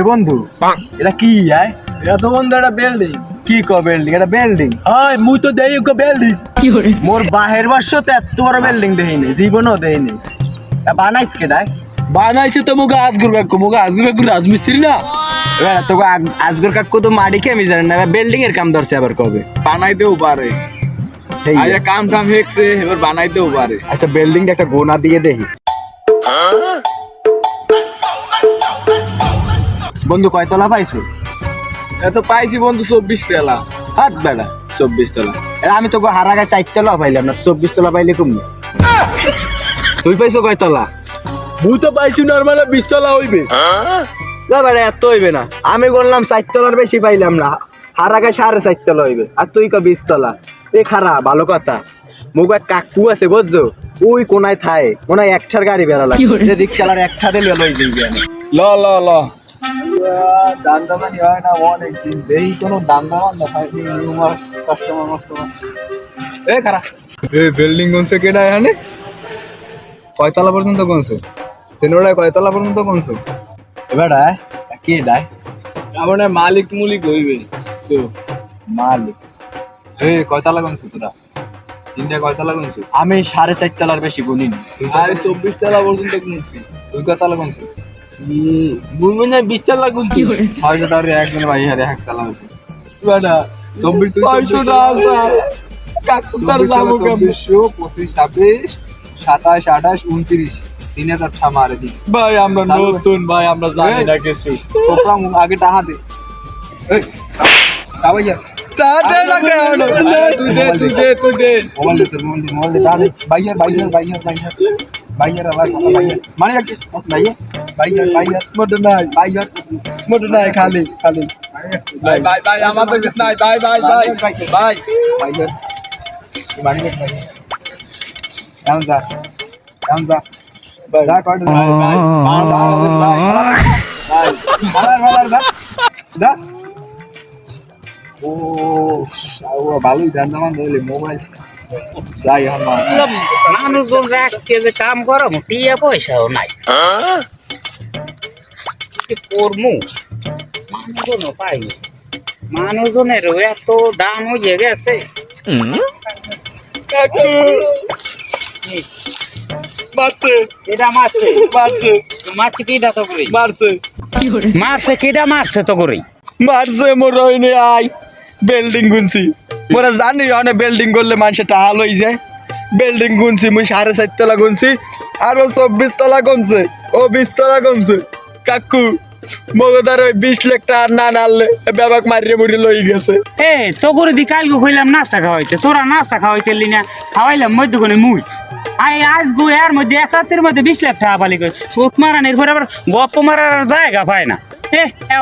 এ বন্ধু এটা কি এটা তো বন্ধু একটা বিল্ডিং। কি ক বিল্ডিং? এটা বিল্ডিং? হাই মুই তো দেই ওকে বিল্ডিং। মোর বাহের বাসো তো এত বড় বিল্ডিং দেখিনি, জীবনও দেখিনি। বানাইস কেডায়? বানাইছে তো মুগা আজগুর কাকু রাজমিস্ত্রি না। এবার তোকে আজগর কাকু তো মাটি কেমি জানেন না, বিল্ডিং এর কাম ধরছে আবার কবে? বানাইতেও পারে, আচ্ছা কাম হেকছে এবার বানাইতেও পারে। আচ্ছা বিল্ডিংটা একটা গোনা দিয়ে দেখি। বন্ধু কয়তলা পাইছো? এত পাইছি বন্ধু 24 তলা। হাত বেড়া 24 তলা। আমি তোকে হারাগায় 4 তলা পাইলাম না, 24 তলা পাইলে কমবে। তুই পাইছো কয়তলা? মুই তো পাইছি নরমাল 20 তলা হইবে। না বেড়া এত হইবে না, আমি বললাম 4 তলার বেশি পাইলাম না, হারাগায় 4.5 তলা হইবে। আর তুই ক 20 তলা। এ খারাপ ভালো কথা। মুগা কাকু আছে বুঝছো, ওই কোনায় থায় মনে হয় একটার গাড়ি বেড়া লাগে, যে রিক্সালার একটা দিলে লই যাইবে। ল ল ল দান্দামানি হয় না অনেক দিন, এই কোনো দান্দামান না পাইনি আমার কাস্টমার। এ খারাপ এই বিল্ডিং কোনছে কেডা এখানে? কয়তলা পর্যন্ত কোনছে? তিনটায় কয়তলা পর্যন্ত কোনছে? এবার কি ডায়? আমার মালিক মুলিক হইবে। সো মালিক এই কয়তলা কোনছে তোরা? তিনটায় কয়তলা কোনছে? আমি 4.5 তলার বেশি গুনিনি। আর 24 তলা পর্যন্ত কিনছি। তুই কয়তলা কোনছে? মুই মনে 20 তলা কিনছি। 600 টাকা একজন ভাই হারে একতলা হইছে। বেটা 24 600 টাকা কাকু তার যাবো কেমন? 24, 25, 26, 27, 28, 29 3000 ছা মারে দি। ভাই আমরা নতুন ভাই, আমরা জানি না কিছু। সোপরা আগে টাকা দে। এই কাবাইয়া টাটা লাগে না। তুই দে। মোবাইল দে টাকা দে। বাইয়ার আবার বাইয়ার মানে যাচ্ছে বাইয়ার মোটর নাই খালি ভাই আমাদের কিছু নাই। ভাই বাইয়ার মানে ডাউন যা দা কর দা ও ভালোই দান্দামান ধরলে মোবাইল যাই আমার মানুষজন রাখতে যে কাম করো টিয়া পয়সাও নাই, কি করমু? মানুষজনও পাইনি, মানুষজনেরও এত দাম হয়ে গেছে। এটা মারছে কিটা তো করি মারছে কিটা মারছে তো করি মারছে মোর রইনে আই বিল্ডিং গুনছি। মোরা জানি অনেক বিল্ডিং করলে মানুষের টাকা লই যায়। বিল্ডিং গুনছি মুই 4.5 তলা গুনছি, আর ও 24 তলা গুনছে, ও 20 তলা গুনছে। কাকু মগদার ওই 20 লাখ টাকা না নালে ব্যাবাক মারিয়ে মুড়ি লই গেছে। এ তো করে দি কালকে কইলাম নাস্তা খাওয়াইতে, তোরা নাস্তা খাওয়াইতে লি না, খাওয়াইলাম মধ্যখানে মুই আজ গো এর মধ্যে এক রাতের মধ্যে 20 লাখ টাকা পালি কই সুত মারানের পরে আবার গপ্প মারার জায়গা পায় না।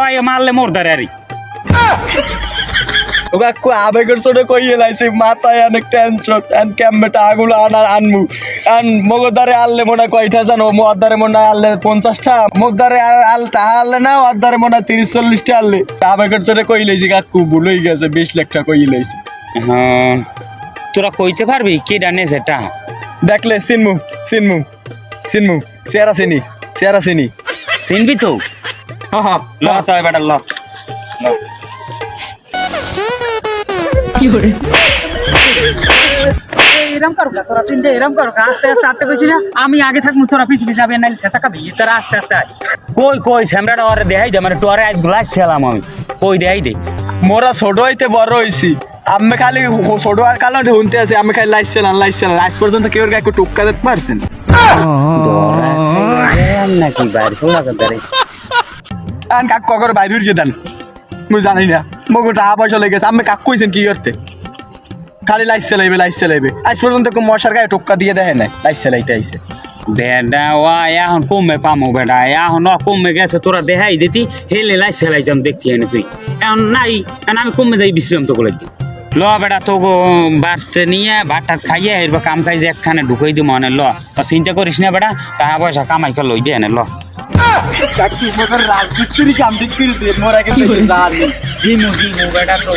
ভাই মারলে মোর দারে আরি ও কাকু আবেগের ছোট কইয়ে লাইছে, মাথায় অনেক টেনশন এন্ড ক্যাম্বেটা আগুলো আনমু আন মগদারে আনলে মনে কয়টা জানো? মগদারে মনে আনলে 50টা, মগদারে আল টাকা আনলে না অদারে মনে 30-40টা আনলে। আবেগের ছোট কই লাইছি কাকু, ভুলই গেছে 20 লাখ টাকা কই লাইছি। হ্যাঁ তোরা কইতে পারবি কে ডানে সেটা? দেখলে চিনমু চেহারা চিনি চিনবি তো? হ্যাঁ ল তো বেটা ল এরম করো তোরা তিনটে এরম করো, আস্তে কইছি না আমি আগে থাকবো, তোরা পিছিয়ে যাবে নাইলে শেষা খাবি। তোরা আস্তে কই স্যামরাটা ওরে দেখাই দে, মানে তোরে আজ গ্লাস ছিলাম আমি, কই দেখাই দে। মোরা ছোট হইতে বড় হইছি, আমি খালি ছোট কালো হুনতে আছে, আমি খালি লাইছিলাম আজ পর্যন্ত কেউ একটু টুক্কা দিতে পারছেন নাকি বাইরে শোনা করে কাক ককর বাইরে উঠে দেন মুই জানি না। মগো টাকা পয়সা লেগেছে, আমি কাক কইছেন কি করতে? খালি লাইস চালাইবে আজ পর্যন্ত মশার গায়ে টোক্কা দিয়ে দেখে নাই লাইস চালাইতে আইছে। বেডা এখন কমে পামো বেডা, এখন কমে গেছে, তোরা দেখাই দিতি হেলে লাই চালাইতাম দেখতি এনে তুই। এখন নাই, এখন আমি কমে যাই বিশ্রাম তো করে দিই। ল বেটা তো বাড়তে নিয়ে ভাতটা খাইয়ে এরপর কাম খাই যে একখানে ঢুকাই দিব মনে। ল চিন্তা করিস না বেটা, টাকা পয়সা কামাই করে লই দিয়ে এনে ল। রাজমিস্ত্রি কাম ঠিক করে দিয়ে মোরা কিন্তু দিমু বেটা তো